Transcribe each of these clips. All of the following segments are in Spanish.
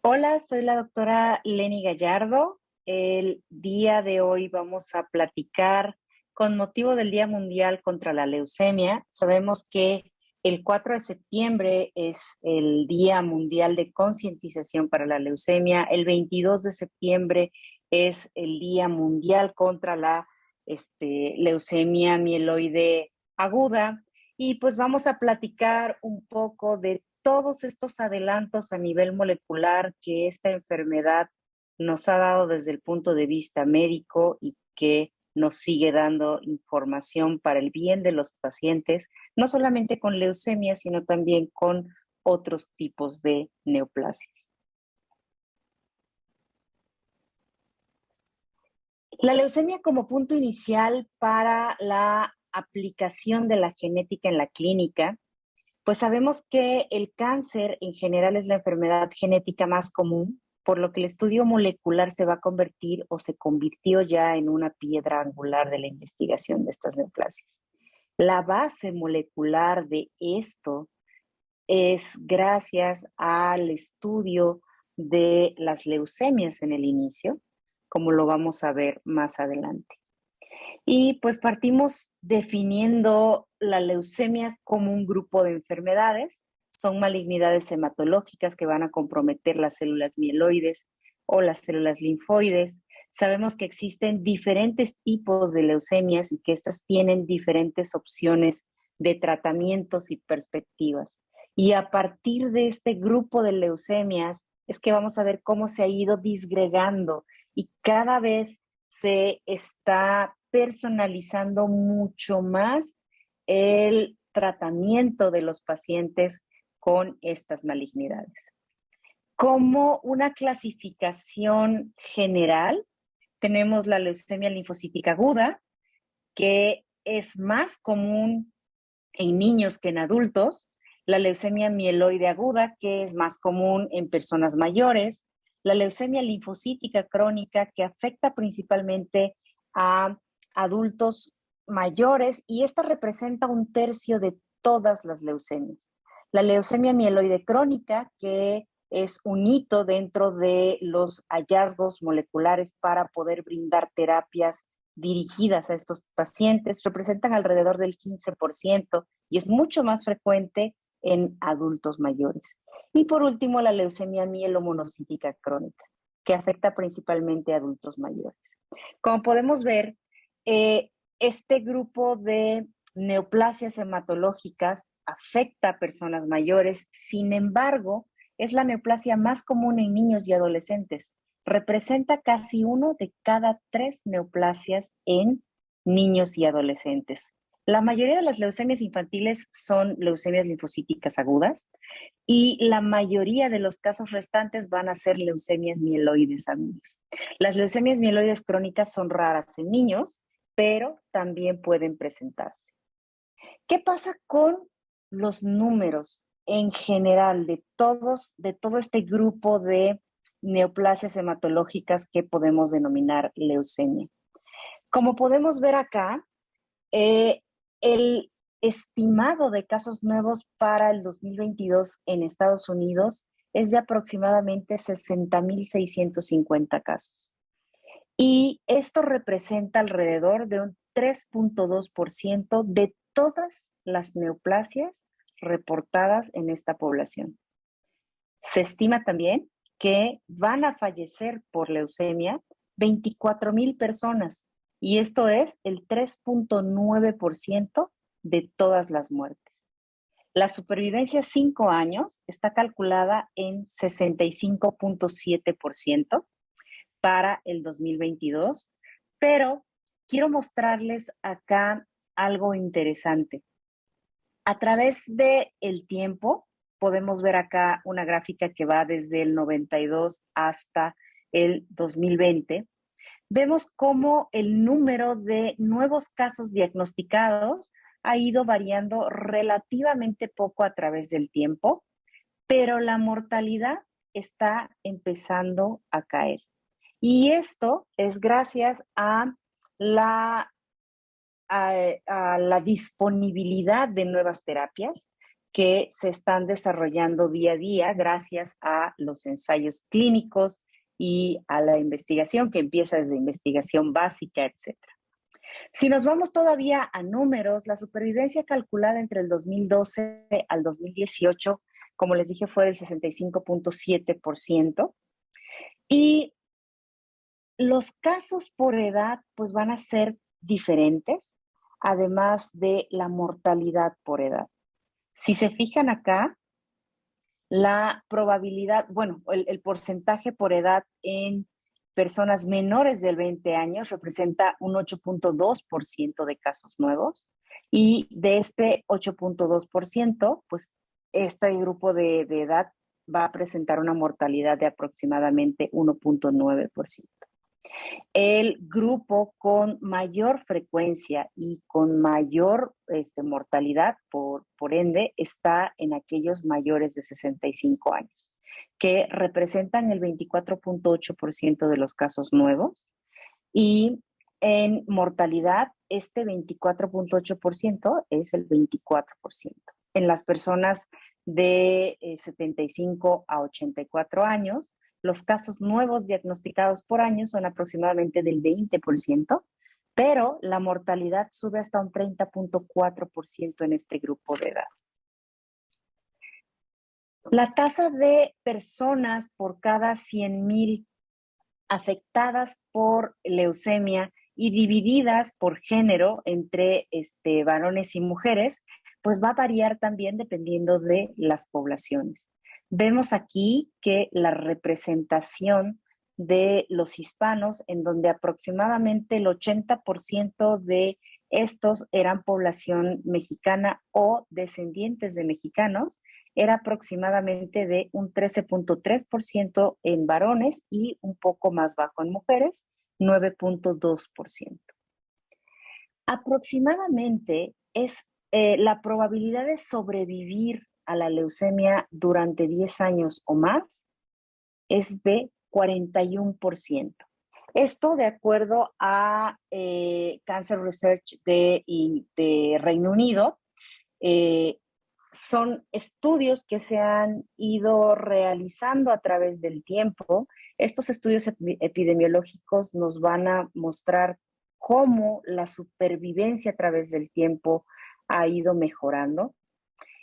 Hola, soy la doctora Leni Gallardo. El día de hoy vamos a platicar con motivo del Día Mundial contra la Leucemia. Sabemos que el 4 de septiembre es el Día Mundial de Concientización para la Leucemia. El 22 de septiembre es el Día Mundial contra la leucemia mieloide aguda. Y pues vamos a platicar un poco de todos estos adelantos a nivel molecular que esta enfermedad nos ha dado desde el punto de vista médico y que nos sigue dando información para el bien de los pacientes, no solamente con leucemia, sino también con otros tipos de neoplasias. La leucemia como punto inicial para la aplicación de la genética en la clínica. Pues sabemos que el cáncer en general es la enfermedad genética más común, por lo que el estudio molecular se va a convertir o se convirtió ya en una piedra angular de la investigación de estas neoplasias. La base molecular de esto es gracias al estudio de las leucemias en el inicio, como lo vamos a ver más adelante. Y pues partimos definiendo la leucemia como un grupo de enfermedades. Son malignidades hematológicas que van a comprometer las células mieloides o las células linfoides. Sabemos que existen diferentes tipos de leucemias y que estas tienen diferentes opciones de tratamientos y perspectivas. Y a partir de este grupo de leucemias es que vamos a ver cómo se ha ido disgregando y cada vez se está personalizando mucho más el tratamiento de los pacientes con estas malignidades. Como una clasificación general, tenemos la leucemia linfocítica aguda, que es más común en niños que en adultos, la leucemia mieloide aguda, que es más común en personas mayores, la leucemia linfocítica crónica, que afecta principalmente a adultos mayores, y esta representa un tercio de todas las leucemias. La leucemia mieloide crónica, que es un hito dentro de los hallazgos moleculares para poder brindar terapias dirigidas a estos pacientes, representan alrededor del 15% y es mucho más frecuente en adultos mayores. Y por último, la leucemia mielomonocítica crónica, que afecta principalmente a adultos mayores. Como podemos ver, este grupo de neoplasias hematológicas afecta a personas mayores, sin embargo, es la neoplasia más común en niños y adolescentes. Representa casi 1 de cada 3 neoplasias en niños y adolescentes. La mayoría de las leucemias infantiles son leucemias linfocíticas agudas y la mayoría de los casos restantes van a ser leucemias mieloides agudas. Las leucemias mieloides crónicas son raras en niños, pero también pueden presentarse. ¿Qué pasa con los números en general de todo este grupo de neoplasias hematológicas que podemos denominar leucemia? Como podemos ver acá, el estimado de casos nuevos para el 2022 en Estados Unidos es de aproximadamente 60,650 casos. Y esto representa alrededor de un 3.2% de todas las neoplasias reportadas en esta población. Se estima también que van a fallecer por leucemia 24,000 personas, y esto es el 3.9% de todas las muertes. La supervivencia a 5 años está calculada en 65.7% para el 2022, pero quiero mostrarles acá algo interesante. A través del tiempo, podemos ver acá una gráfica que va desde el 92 hasta el 2020. Vemos cómo el número de nuevos casos diagnosticados ha ido variando relativamente poco a través del tiempo, pero la mortalidad está empezando a caer. Y esto es gracias a la, a la disponibilidad de nuevas terapias que se están desarrollando día a día gracias a los ensayos clínicos y a la investigación que empieza desde investigación básica, etcétera. Si nos vamos todavía a números, la supervivencia calculada entre el 2012 al 2018, como les dije, fue del 65.7%. Y los casos por edad, pues van a ser diferentes, además de la mortalidad por edad. Si se fijan acá, la probabilidad, bueno, el porcentaje por edad en personas menores de 20 años representa un 8.2% de casos nuevos y de este 8.2%, pues este grupo de edad va a presentar una mortalidad de aproximadamente 1.9%. El grupo con mayor frecuencia y con mayor mortalidad, por ende, está en aquellos mayores de 65 años, que representan el 24.8% de los casos nuevos. Y en mortalidad, este 24.8% es el 24%. En las personas de 75 a 84 años, los casos nuevos diagnosticados por año son aproximadamente del 20%, pero la mortalidad sube hasta un 30.4% en este grupo de edad. La tasa de personas por cada 100,000 afectadas por leucemia y divididas por género entre varones y mujeres, pues va a variar también dependiendo de las poblaciones. Vemos aquí que la representación de los hispanos, en donde aproximadamente el 80% de estos eran población mexicana o descendientes de mexicanos, era aproximadamente de un 13.3% en varones y un poco más bajo en mujeres, 9.2%. Aproximadamente es la probabilidad de sobrevivir a la leucemia durante 10 años o más es de 41%. Esto de acuerdo a Cancer Research de Reino Unido. Son estudios que se han ido realizando a través del tiempo. Estos estudios epidemiológicos nos van a mostrar cómo la supervivencia a través del tiempo ha ido mejorando.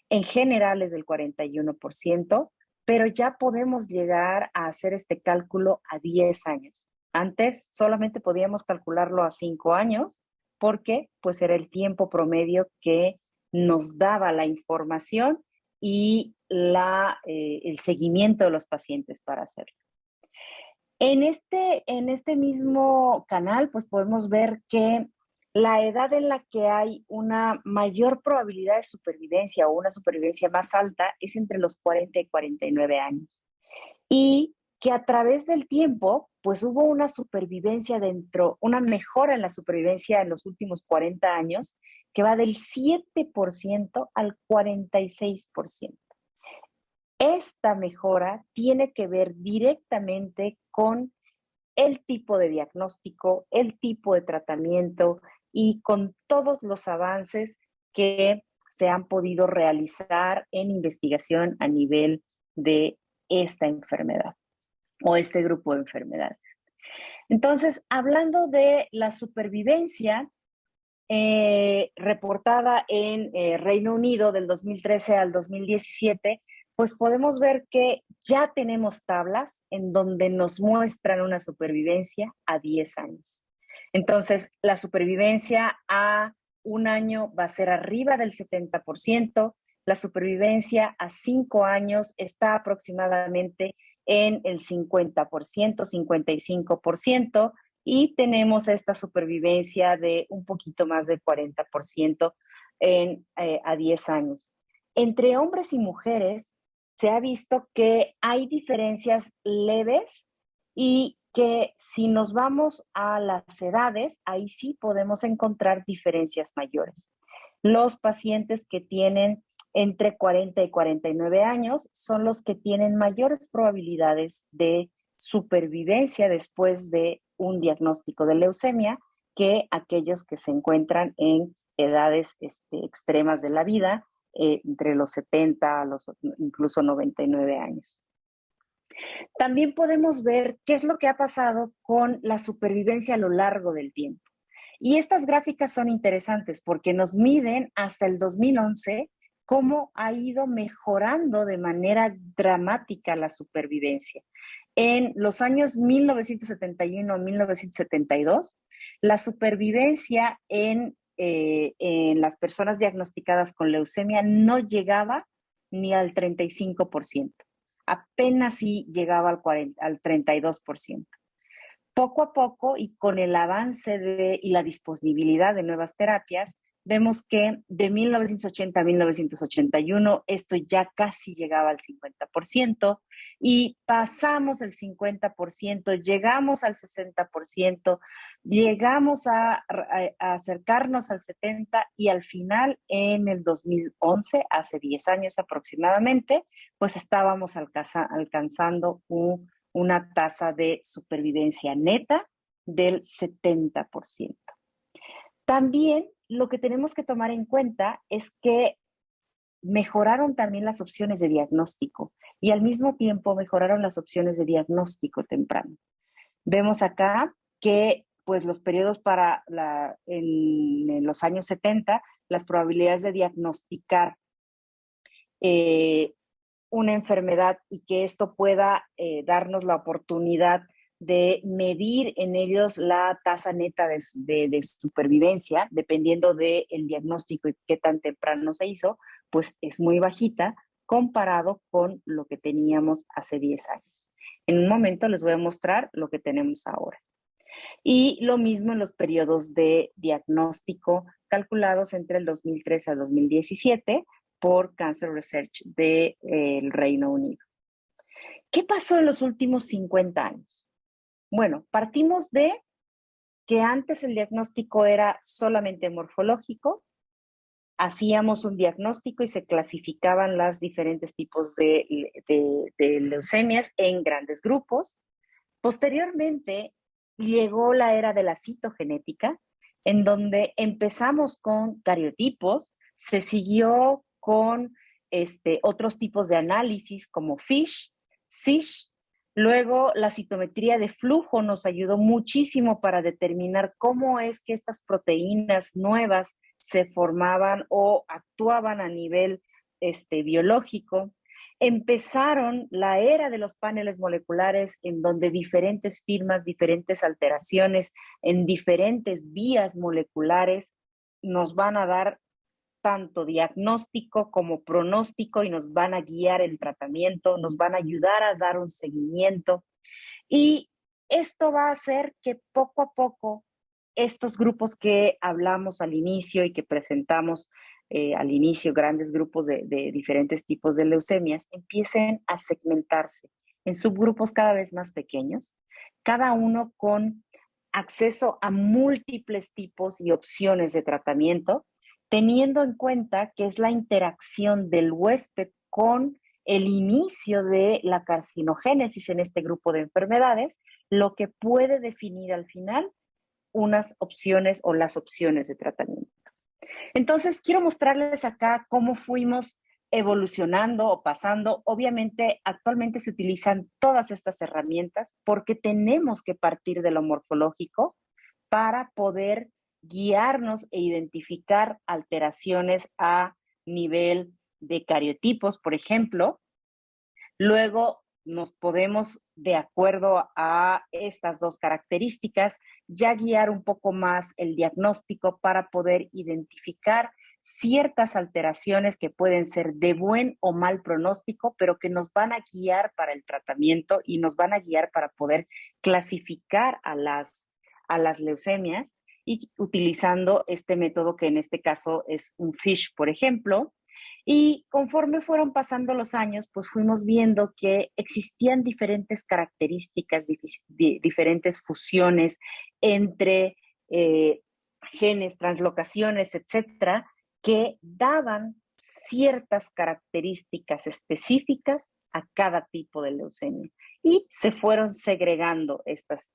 En general es del 41%, pero ya podemos llegar a hacer este cálculo a 10 años. Antes solamente podíamos calcularlo a 5 años porque pues era el tiempo promedio que nos daba la información y el seguimiento de los pacientes para hacerlo. En este mismo canal, pues podemos ver que la edad en la que hay una mayor probabilidad de supervivencia o una supervivencia más alta es entre los 40 y 49 años. Y que a través del tiempo, pues hubo una supervivencia una mejora en la supervivencia en los últimos 40 años, que va del 7% al 46%. Esta mejora tiene que ver directamente con el tipo de diagnóstico, el tipo de tratamiento y con todos los avances que se han podido realizar en investigación a nivel de esta enfermedad o este grupo de enfermedades. Entonces, hablando de la supervivencia reportada en Reino Unido del 2013 al 2017, pues podemos ver que ya tenemos tablas en donde nos muestran una supervivencia a 10 años. Entonces, la supervivencia a un año va a ser arriba del 70%, la supervivencia a 5 años está aproximadamente en el 50%, 55%, y tenemos esta supervivencia de un poquito más del 40% a 10 años. Entre hombres y mujeres se ha visto que hay diferencias leves y que si nos vamos a las edades, ahí sí podemos encontrar diferencias mayores. Los pacientes que tienen entre 40 y 49 años son los que tienen mayores probabilidades de supervivencia después de un diagnóstico de leucemia que aquellos que se encuentran en edades extremas de la vida, entre los 70 a los incluso 99 años. También podemos ver qué es lo que ha pasado con la supervivencia a lo largo del tiempo. Y estas gráficas son interesantes porque nos miden hasta el 2011 cómo ha ido mejorando de manera dramática la supervivencia. En los años 1971 a 1972, la supervivencia en las personas diagnosticadas con leucemia no llegaba ni al 35%. Apenas sí llegaba al 32%. Poco a poco y con el avance y la disponibilidad de nuevas terapias, vemos que de 1980 a 1981 esto ya casi llegaba al 50% y pasamos el 50%, llegamos al 60%, llegamos a acercarnos al 70% y al final en el 2011, hace 10 años aproximadamente, pues estábamos alcanzando una tasa de supervivencia neta del 70%. También lo que tenemos que tomar en cuenta es que mejoraron también las opciones de diagnóstico y al mismo tiempo mejoraron las opciones de diagnóstico temprano. Vemos acá que pues los periodos en los años 70, las probabilidades de diagnosticar una enfermedad y que esto pueda darnos la oportunidad de medir en ellos la tasa neta de supervivencia, dependiendo del diagnóstico y qué tan temprano se hizo, pues es muy bajita comparado con lo que teníamos hace 10 años. En un momento les voy a mostrar lo que tenemos ahora. Y lo mismo en los periodos de diagnóstico calculados entre el 2013 a 2017 por Cancer Research del Reino Unido. ¿Qué pasó en los últimos 50 años? Bueno, partimos de que antes el diagnóstico era solamente morfológico, hacíamos un diagnóstico y se clasificaban los diferentes tipos de leucemias en grandes grupos. Posteriormente llegó la era de la citogenética, en donde empezamos con cariotipos, se siguió con otros tipos de análisis como FISH, SISH. Luego, la citometría de flujo nos ayudó muchísimo para determinar cómo es que estas proteínas nuevas se formaban o actuaban a nivel biológico. Empezaron la era de los paneles moleculares en donde diferentes firmas, diferentes alteraciones en diferentes vías moleculares nos van a dar tanto diagnóstico como pronóstico y nos van a guiar el tratamiento, nos van a ayudar a dar un seguimiento. Y esto va a hacer que poco a poco estos grupos que hablamos al inicio y que presentamos al inicio, grandes grupos de diferentes tipos de leucemias, empiecen a segmentarse en subgrupos cada vez más pequeños, cada uno con acceso a múltiples tipos y opciones de tratamiento, teniendo en cuenta que es la interacción del huésped con el inicio de la carcinogénesis en este grupo de enfermedades, lo que puede definir al final unas opciones o las opciones de tratamiento. Entonces, quiero mostrarles acá cómo fuimos evolucionando o pasando. Obviamente, actualmente se utilizan todas estas herramientas porque tenemos que partir de lo morfológico para poder guiarnos e identificar alteraciones a nivel de cariotipos, por ejemplo. Luego nos podemos, de acuerdo a estas dos características, ya guiar un poco más el diagnóstico para poder identificar ciertas alteraciones que pueden ser de buen o mal pronóstico, pero que nos van a guiar para el tratamiento y nos van a guiar para poder clasificar a las leucemias y utilizando este método que en este caso es un FISH, por ejemplo. Y conforme fueron pasando los años, pues fuimos viendo que existían diferentes características, diferentes fusiones entre genes, translocaciones, etcétera, que daban ciertas características específicas a cada tipo de leucemia. Y se fueron segregando estas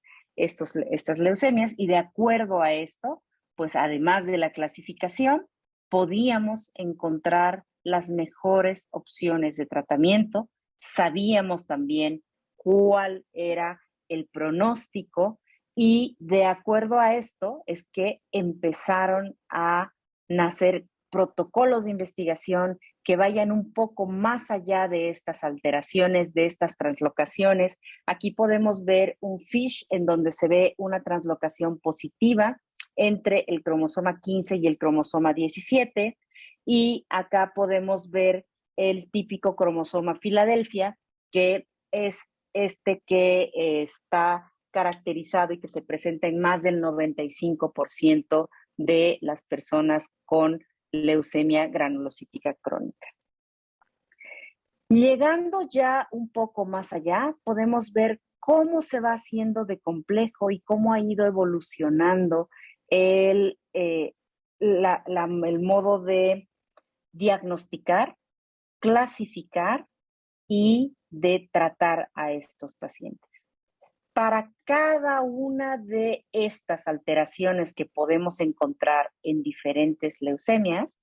leucemias y de acuerdo a esto, pues además de la clasificación, podíamos encontrar las mejores opciones de tratamiento, sabíamos también cuál era el pronóstico y de acuerdo a esto es que empezaron a nacer protocolos de investigación que vayan un poco más allá de estas alteraciones, de estas translocaciones. Aquí podemos ver un FISH en donde se ve una translocación positiva entre el cromosoma 15 y el cromosoma 17. Y acá podemos ver el típico cromosoma Filadelfia, que es este que está caracterizado y que se presenta en más del 95% de las personas con leucemia granulocítica crónica. Llegando ya un poco más allá, podemos ver cómo se va haciendo de complejo y cómo ha ido evolucionando el modo de diagnosticar, clasificar y de tratar a estos pacientes. Para cada una de estas alteraciones que podemos encontrar en diferentes leucemias,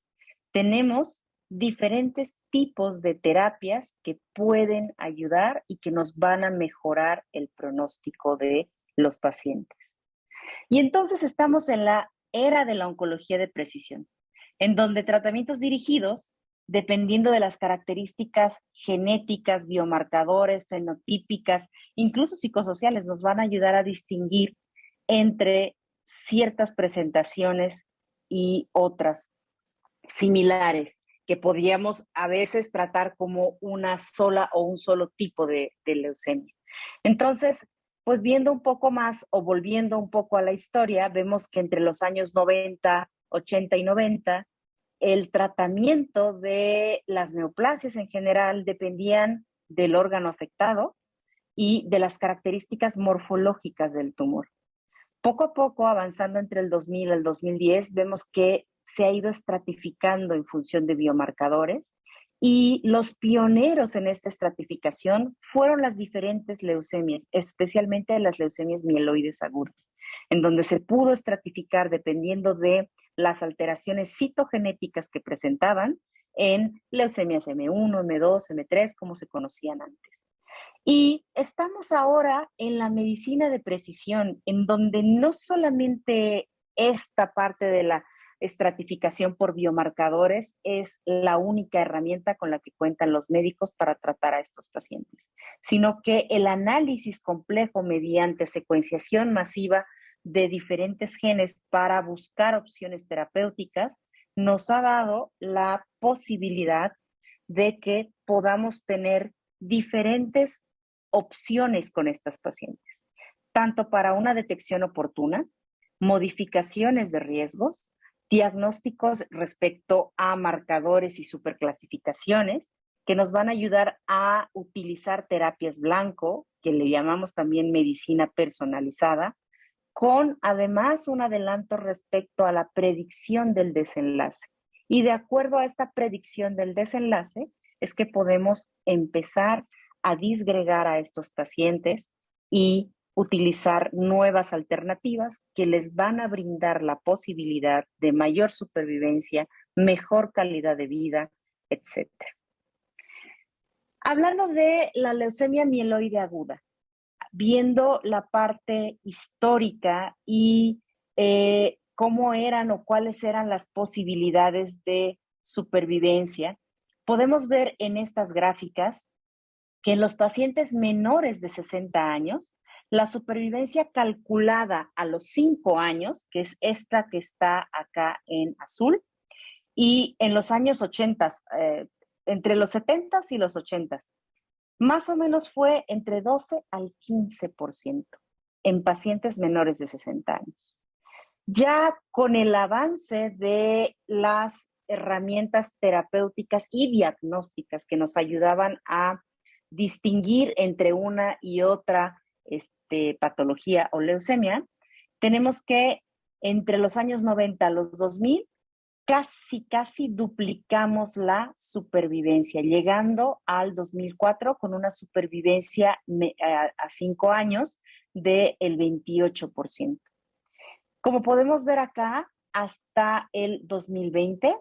tenemos diferentes tipos de terapias que pueden ayudar y que nos van a mejorar el pronóstico de los pacientes. Y entonces estamos en la era de la oncología de precisión, en donde tratamientos dirigidos, dependiendo de las características genéticas, biomarcadores, fenotípicas, incluso psicosociales, nos van a ayudar a distinguir entre ciertas presentaciones y otras similares que podríamos a veces tratar como una sola o un solo tipo de leucemia. Entonces, pues viendo un poco más o volviendo un poco a la historia, vemos que entre los años 90, 80 y 90, el tratamiento de las neoplasias en general dependían del órgano afectado y de las características morfológicas del tumor. Poco a poco, avanzando entre el 2000 y el 2010, vemos que se ha ido estratificando en función de biomarcadores y los pioneros en esta estratificación fueron las diferentes leucemias, especialmente las leucemias mieloides agudas, en donde se pudo estratificar dependiendo de las alteraciones citogenéticas que presentaban en leucemias M1, M2, M3, como se conocían antes. Y estamos ahora en la medicina de precisión, en donde no solamente esta parte de la estratificación por biomarcadores es la única herramienta con la que cuentan los médicos para tratar a estos pacientes, sino que el análisis complejo mediante secuenciación masiva de diferentes genes para buscar opciones terapéuticas nos ha dado la posibilidad de que podamos tener diferentes opciones con estas pacientes, tanto para una detección oportuna, modificaciones de riesgos, diagnósticos respecto a marcadores y superclasificaciones que nos van a ayudar a utilizar terapias blanco, que le llamamos también medicina personalizada, con además un adelanto respecto a la predicción del desenlace. Y de acuerdo a esta predicción del desenlace, es que podemos empezar a disgregar a estos pacientes y utilizar nuevas alternativas que les van a brindar la posibilidad de mayor supervivencia, mejor calidad de vida, etc. Hablando de la leucemia mieloide aguda, viendo la parte histórica y cómo eran o cuáles eran las posibilidades de supervivencia, podemos ver en estas gráficas que en los pacientes menores de 60 años, la supervivencia calculada a los 5 años, que es esta que está acá en azul, y en los años 80, entre los 70 y los 80, más o menos fue entre 12 al 15% en pacientes menores de 60 años. Ya con el avance de las herramientas terapéuticas y diagnósticas que nos ayudaban a distinguir entre una y otra patología o leucemia, tenemos que entre los años 90 a los 2000 casi duplicamos la supervivencia, llegando al 2004 con una supervivencia a 5 años del 28%. Como podemos ver acá, hasta el 2020,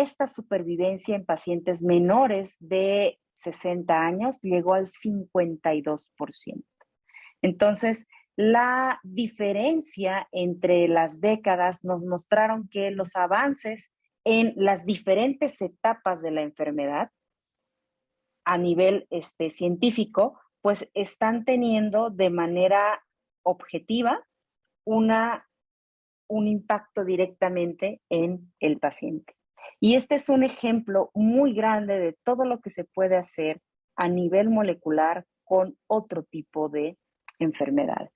esta supervivencia en pacientes menores de 60 años llegó al 52%. Entonces, la diferencia entre las décadas nos mostraron que los avances en las diferentes etapas de la enfermedad a nivel científico, pues están teniendo de manera objetiva una, un impacto directamente en el paciente. Y este es un ejemplo muy grande de todo lo que se puede hacer a nivel molecular con otro tipo de enfermedades.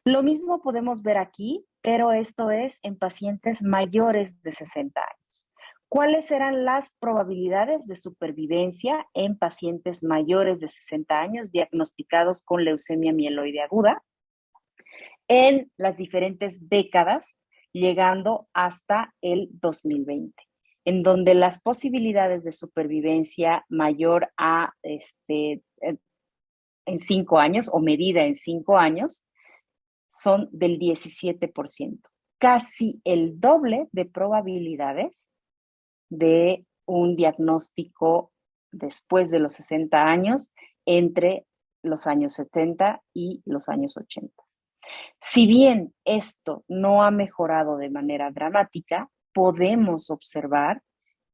Lo mismo podemos ver aquí, pero esto es en pacientes mayores de 60 años. ¿Cuáles eran las probabilidades de supervivencia en pacientes mayores de 60 años diagnosticados con leucemia mieloide aguda en las diferentes décadas, llegando hasta el 2020? En donde las posibilidades de supervivencia mayor a en 5 años o medida en 5 años son del 17%, casi el doble de probabilidades de un diagnóstico después de los 60 años entre los años 70 y los años 80. Si bien esto no ha mejorado de manera dramática, podemos observar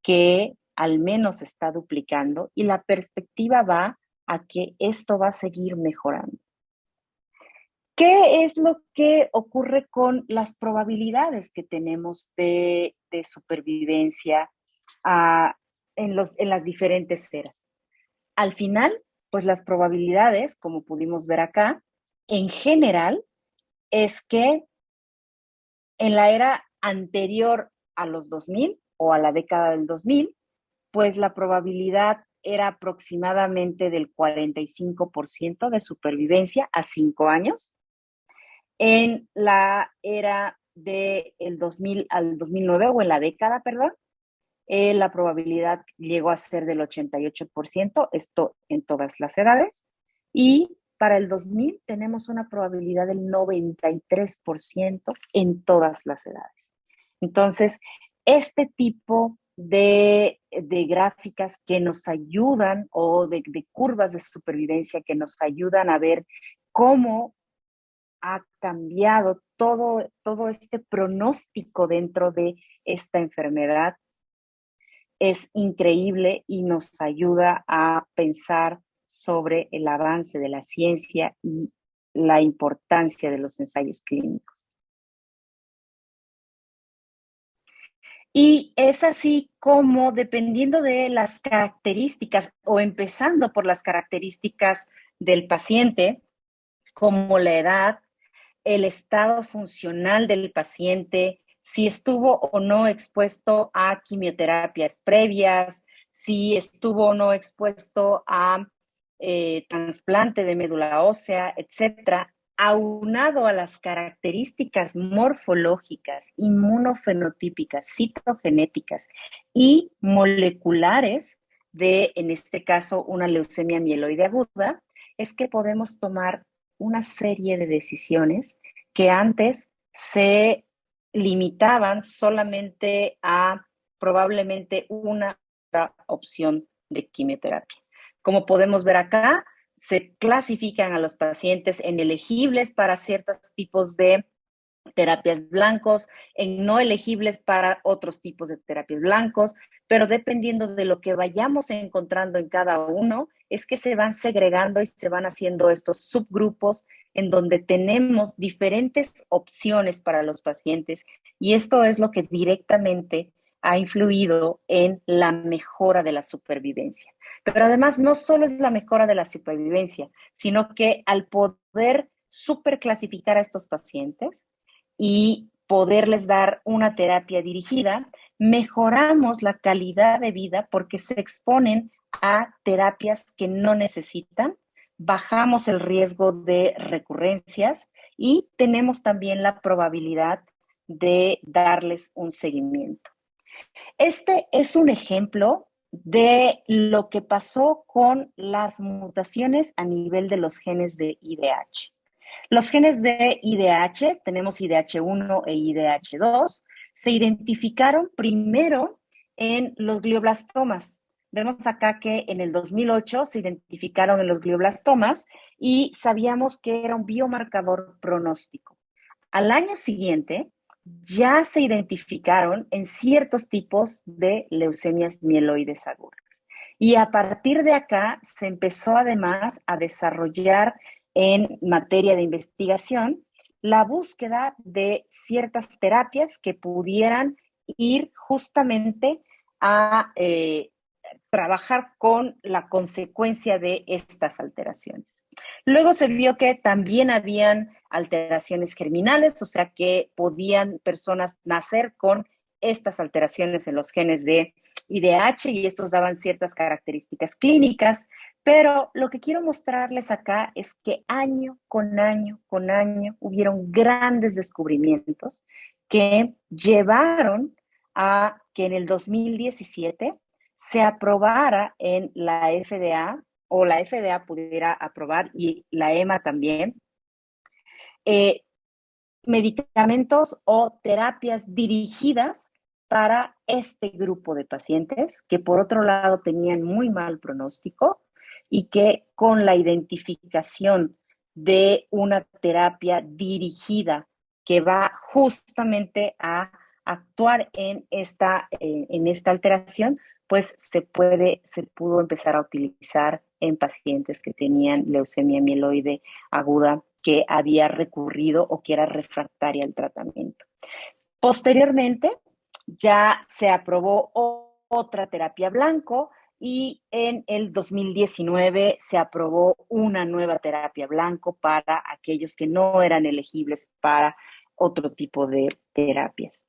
que al menos está duplicando y la perspectiva va a que esto va a seguir mejorando. ¿Qué es lo que ocurre con las probabilidades que tenemos de supervivencia en las diferentes eras? Al final, pues las probabilidades, como pudimos ver acá, en general, es que en la era anterior a los 2000 o a la década del 2000, pues la probabilidad era aproximadamente del 45% de supervivencia a 5 años. En la era del 2000 al 2009, o en la década, perdón, la probabilidad llegó a ser del 88%, esto en todas las edades, y para el 2000 tenemos una probabilidad del 93% en todas las edades. Entonces, este tipo de gráficas que nos ayudan, o de curvas de supervivencia que nos ayudan a ver cómo ha cambiado todo este pronóstico dentro de esta enfermedad, es increíble y nos ayuda a pensar sobre el avance de la ciencia y la importancia de los ensayos clínicos. Y es así como, dependiendo de las características, o empezando por las características del paciente, como la edad, el estado funcional del paciente, si estuvo o no expuesto a quimioterapias previas, si estuvo o no expuesto a trasplante de médula ósea, etcétera, aunado a las características morfológicas, inmunofenotípicas, citogenéticas y moleculares de, en este caso, una leucemia mieloide aguda, es que podemos tomar una serie de decisiones que antes se limitaban solamente a probablemente una opción de quimioterapia. Como podemos ver acá, se clasifican a los pacientes en elegibles para ciertos tipos de terapias blancos, en no elegibles para otros tipos de terapias blancos, pero dependiendo de lo que vayamos encontrando en cada uno, es que se van segregando y se van haciendo estos subgrupos en donde tenemos diferentes opciones para los pacientes, y esto es lo que directamente ha influido en la mejora de la supervivencia. Pero además no solo es la mejora de la supervivencia, sino que al poder superclasificar a estos pacientes y poderles dar una terapia dirigida, mejoramos la calidad de vida porque se exponen a terapias que no necesitan, bajamos el riesgo de recurrencias y tenemos también la probabilidad de darles un seguimiento. Este es un ejemplo de lo que pasó con las mutaciones a nivel de los genes de IDH. Los genes de IDH, tenemos IDH1 e IDH2, se identificaron primero en los glioblastomas. Vemos acá que en el 2008 se identificaron en los glioblastomas y sabíamos que era un biomarcador pronóstico. Al año siguiente ya se identificaron en ciertos tipos de leucemias mieloides agudas. Y a partir de acá se empezó además a desarrollar en materia de investigación la búsqueda de ciertas terapias que pudieran ir justamente a trabajar con la consecuencia de estas alteraciones. Luego se vio que también habían alteraciones germinales, o sea que podían personas nacer con estas alteraciones en los genes de IDH y estos daban ciertas características clínicas, pero lo que quiero mostrarles acá es que año con año con año hubieron grandes descubrimientos que llevaron a que en el 2017 se aprobara en la FDA o la FDA pudiera aprobar y la EMA también eh, medicamentos o terapias dirigidas para este grupo de pacientes que por otro lado tenían muy mal pronóstico y que con la identificación de una terapia dirigida que va justamente a actuar en esta alteración, pues se pudo empezar a utilizar en pacientes que tenían leucemia mieloide aguda que había recurrido o que era refractaria al tratamiento. Posteriormente, ya se aprobó otra terapia blanco y en el 2019 se aprobó una nueva terapia blanco para aquellos que no eran elegibles para otro tipo de terapias.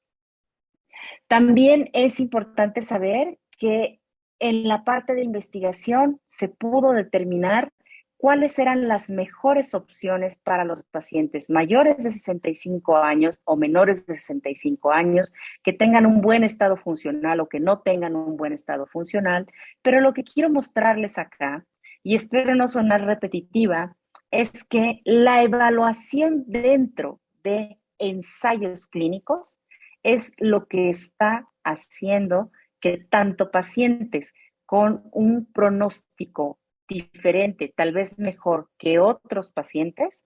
También es importante saber que en la parte de investigación se pudo determinar cuáles eran las mejores opciones para los pacientes mayores de 65 años o menores de 65 años que tengan un buen estado funcional o que no tengan un buen estado funcional. Pero lo que quiero mostrarles acá, y espero no sonar repetitiva, es que la evaluación dentro de ensayos clínicos es lo que está haciendo que tanto pacientes con un pronóstico diferente, tal vez mejor que otros pacientes,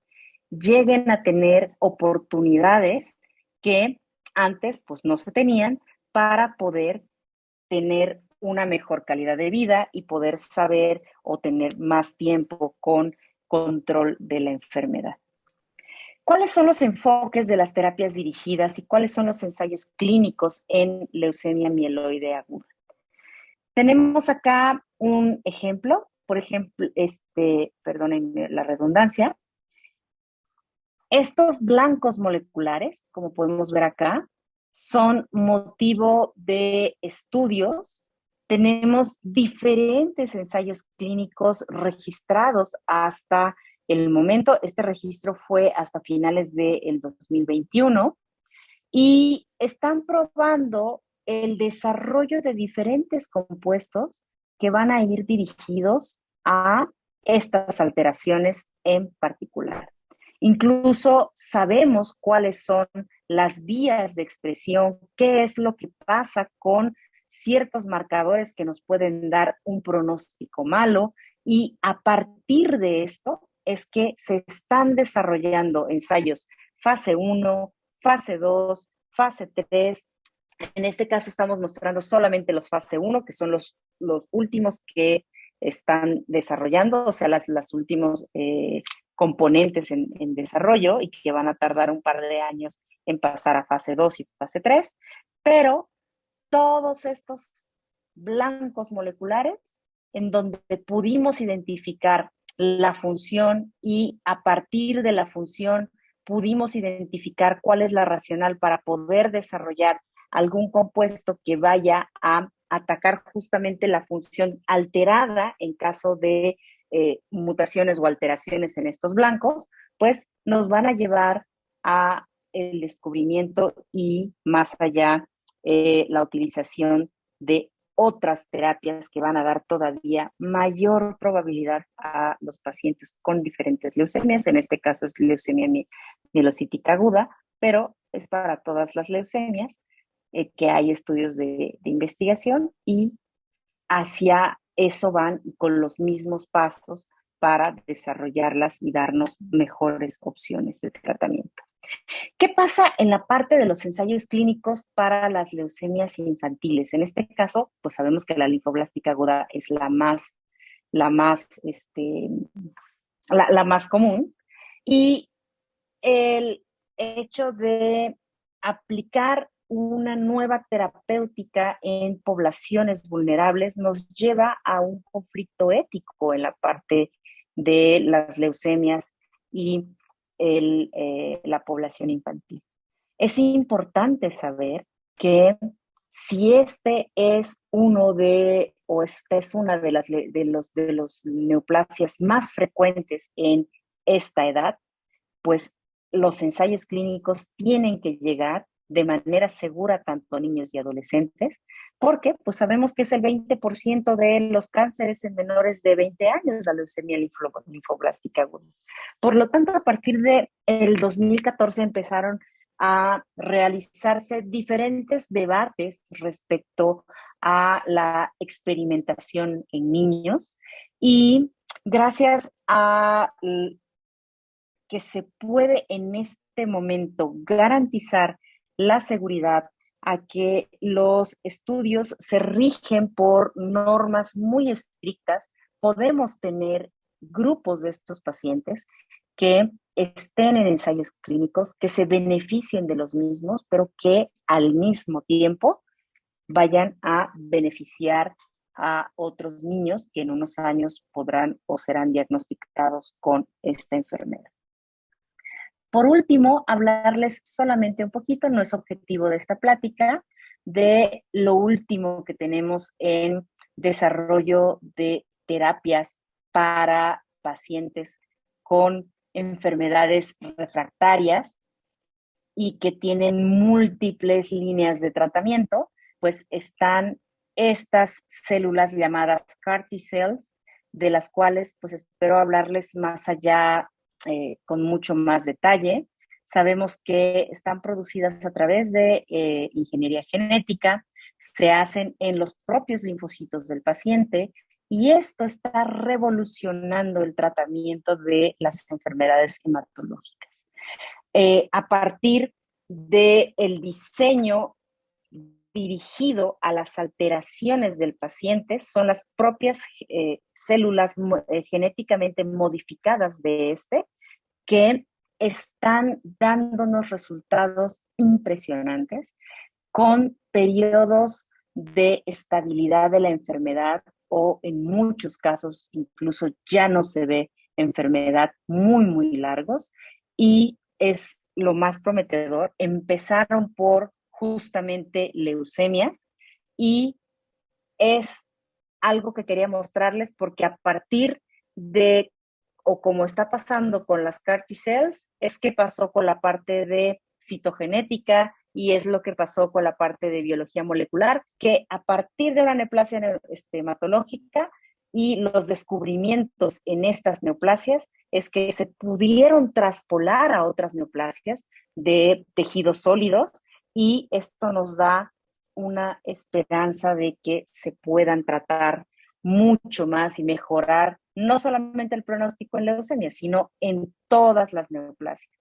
lleguen a tener oportunidades que antes pues no se tenían para poder tener una mejor calidad de vida y poder saber o tener más tiempo con control de la enfermedad. ¿Cuáles son los enfoques de las terapias dirigidas y cuáles son los ensayos clínicos en leucemia mieloide aguda? Tenemos acá un ejemplo, por ejemplo, perdónenme la redundancia, estos blancos moleculares, como podemos ver acá, son motivo de estudios. Tenemos diferentes ensayos clínicos registrados hasta el momento. Este registro fue hasta finales del 2021 y están probando el desarrollo de diferentes compuestos que van a ir dirigidos a estas alteraciones en particular. Incluso sabemos cuáles son las vías de expresión, qué es lo que pasa con ciertos marcadores que nos pueden dar un pronóstico malo y a partir de esto es que se están desarrollando ensayos fase 1, fase 2, fase 3. En este caso estamos mostrando solamente los fase 1, que son los últimos que están desarrollando, o sea, las últimos componentes en desarrollo y que van a tardar un par de años en pasar a fase 2 y fase 3, pero todos estos blancos moleculares en donde pudimos identificar la función y a partir de la función pudimos identificar cuál es la racional para poder desarrollar algún compuesto que vaya a atacar justamente la función alterada en caso de mutaciones o alteraciones en estos blancos, pues nos van a llevar a el descubrimiento y más allá la utilización de otras terapias que van a dar todavía mayor probabilidad a los pacientes con diferentes leucemias. En este caso es leucemia mielocítica aguda, pero es para todas las leucemias. que hay estudios de investigación y hacia eso van con los mismos pasos para desarrollarlas y darnos mejores opciones de tratamiento. ¿Qué pasa en la parte de los ensayos clínicos para las leucemias infantiles? En este caso, pues sabemos que la linfoblástica aguda es la más, la más común. Y el hecho de aplicar una nueva terapéutica en poblaciones vulnerables nos lleva a un conflicto ético en la parte de las leucemias y la población infantil. Es importante saber que si este es uno de, o esta es una de los neoplasias más frecuentes en esta edad, pues los ensayos clínicos tienen que llegar de manera segura tanto a niños y adolescentes, porque pues sabemos que es el 20% de los cánceres en menores de 20 años, la leucemia linfoblástica aguda. Por lo tanto, a partir del 2014 empezaron a realizarse diferentes debates respecto a la experimentación en niños y gracias a que se puede en este momento garantizar la seguridad, a que los estudios se rigen por normas muy estrictas, podemos tener grupos de estos pacientes que estén en ensayos clínicos, que se beneficien de los mismos, pero que al mismo tiempo vayan a beneficiar a otros niños que en unos años podrán o serán diagnosticados con esta enfermedad. Por último, hablarles solamente un poquito, no es objetivo de esta plática, de lo último que tenemos en desarrollo de terapias para pacientes con enfermedades refractarias y que tienen múltiples líneas de tratamiento, pues están estas células llamadas CAR T cells, de las cuales pues espero hablarles más allá con mucho más detalle. Sabemos que están producidas a través de ingeniería genética, se hacen en los propios linfocitos del paciente y esto está revolucionando el tratamiento de las enfermedades hematológicas. A partir del diseño dirigido a las alteraciones del paciente, son las propias células genéticamente modificadas de este que están dándonos resultados impresionantes con periodos de estabilidad de la enfermedad o en muchos casos incluso ya no se ve enfermedad muy largos y es lo más prometedor. Empezaron por justamente leucemias y es algo que quería mostrarles porque a partir de, o como está pasando con las CAR T cells, es que pasó con la parte de citogenética y es lo que pasó con la parte de biología molecular, que a partir de la neoplasia hematológica y los descubrimientos en estas neoplasias es que se pudieron traspolar a otras neoplasias de tejidos sólidos y esto nos da una esperanza de que se puedan tratar mucho más y mejorar no solamente el pronóstico en leucemia, sino en todas las neoplasias.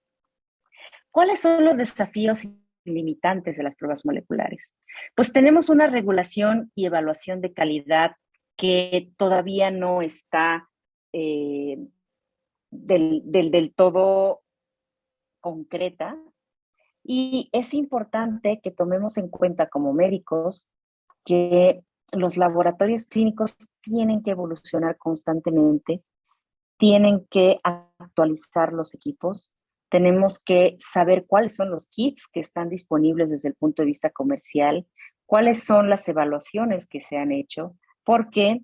¿Cuáles son los desafíos limitantes de las pruebas moleculares? Pues tenemos una regulación y evaluación de calidad que todavía no está del todo concreta. Y es importante que tomemos en cuenta como médicos que los laboratorios clínicos tienen que evolucionar constantemente, tienen que actualizar los equipos, tenemos que saber cuáles son los kits que están disponibles desde el punto de vista comercial, cuáles son las evaluaciones que se han hecho, porque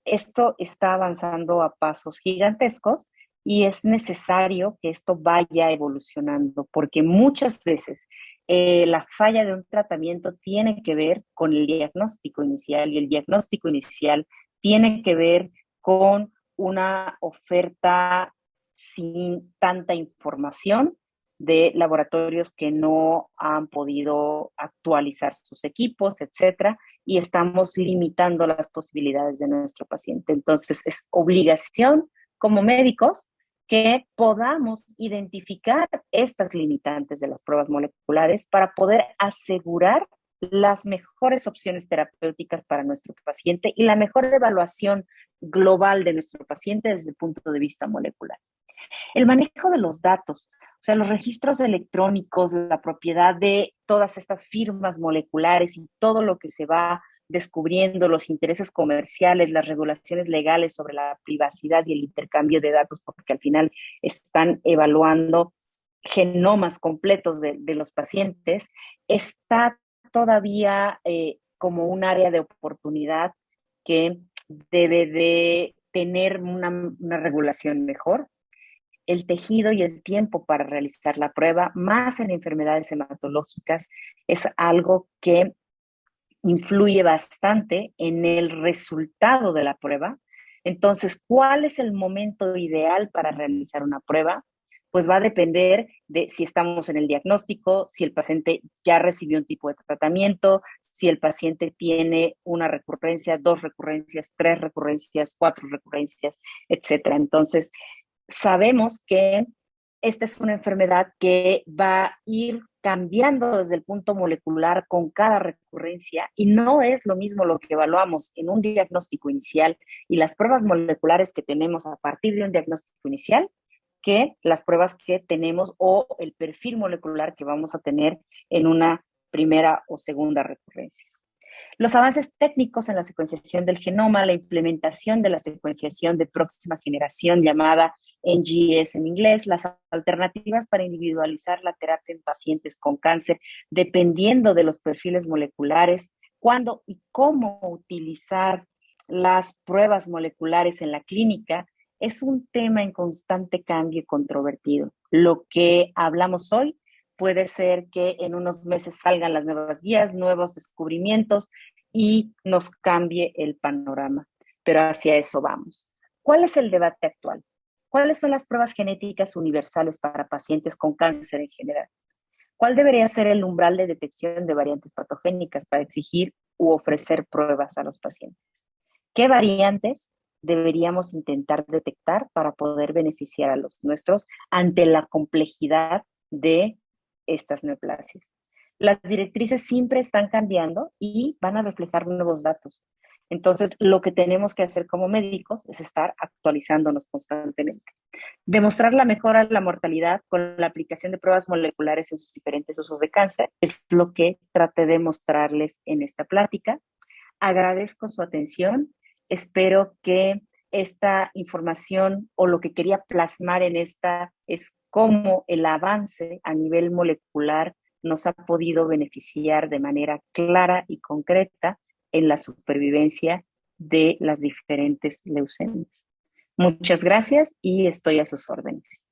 esto está avanzando a pasos gigantescos y es necesario que esto vaya evolucionando, porque muchas veces la falla de un tratamiento tiene que ver con el diagnóstico inicial y el diagnóstico inicial tiene que ver con una oferta sin tanta información de laboratorios que no han podido actualizar sus equipos, etcétera, y estamos limitando las posibilidades de nuestro paciente. Entonces, es obligación como médicos que podamos identificar estas limitantes de las pruebas moleculares para poder asegurar las mejores opciones terapéuticas para nuestro paciente y la mejor evaluación global de nuestro paciente desde el punto de vista molecular. El manejo de los datos, o sea, los registros electrónicos, la propiedad de todas estas firmas moleculares y todo lo que se va descubriendo, los intereses comerciales, las regulaciones legales sobre la privacidad y el intercambio de datos, porque al final están evaluando genomas completos de los pacientes, está todavía como un área de oportunidad que debe de tener una regulación mejor. El tejido y el tiempo para realizar la prueba, más en enfermedades hematológicas, es algo que influye bastante en el resultado de la prueba. Entonces, ¿cuál es el momento ideal para realizar una prueba? Pues va a depender de si estamos en el diagnóstico, si el paciente ya recibió un tipo de tratamiento, si el paciente tiene una recurrencia, 2 recurrencias, 3 recurrencias, 4 recurrencias, etcétera. Entonces, sabemos que esta es una enfermedad que va a ir cambiando desde el punto molecular con cada recurrencia y no es lo mismo lo que evaluamos en un diagnóstico inicial y las pruebas moleculares que tenemos a partir de un diagnóstico inicial que las pruebas que tenemos o el perfil molecular que vamos a tener en una primera o segunda recurrencia. Los avances técnicos en la secuenciación del genoma, la implementación de la secuenciación de próxima generación llamada NGS en inglés, las alternativas para individualizar la terapia en pacientes con cáncer, dependiendo de los perfiles moleculares, cuándo y cómo utilizar las pruebas moleculares en la clínica, es un tema en constante cambio y controvertido. Lo que hablamos hoy puede ser que en unos meses salgan las nuevas guías, nuevos descubrimientos y nos cambie el panorama. Pero hacia eso vamos. ¿Cuál es el debate actual? ¿Cuáles son las pruebas genéticas universales para pacientes con cáncer en general? ¿Cuál debería ser el umbral de detección de variantes patogénicas para exigir u ofrecer pruebas a los pacientes? ¿Qué variantes deberíamos intentar detectar para poder beneficiar a los nuestros ante la complejidad de estas neoplasias? Las directrices siempre están cambiando y van a reflejar nuevos datos. Entonces, lo que tenemos que hacer como médicos es estar actualizándonos constantemente. Demostrar la mejora de la mortalidad con la aplicación de pruebas moleculares en sus diferentes usos de cáncer es lo que traté de mostrarles en esta plática. Agradezco su atención. Espero que esta información o lo que quería plasmar en esta es cómo el avance a nivel molecular nos ha podido beneficiar de manera clara y concreta en la supervivencia de las diferentes leucemias. Muchas gracias y estoy a sus órdenes.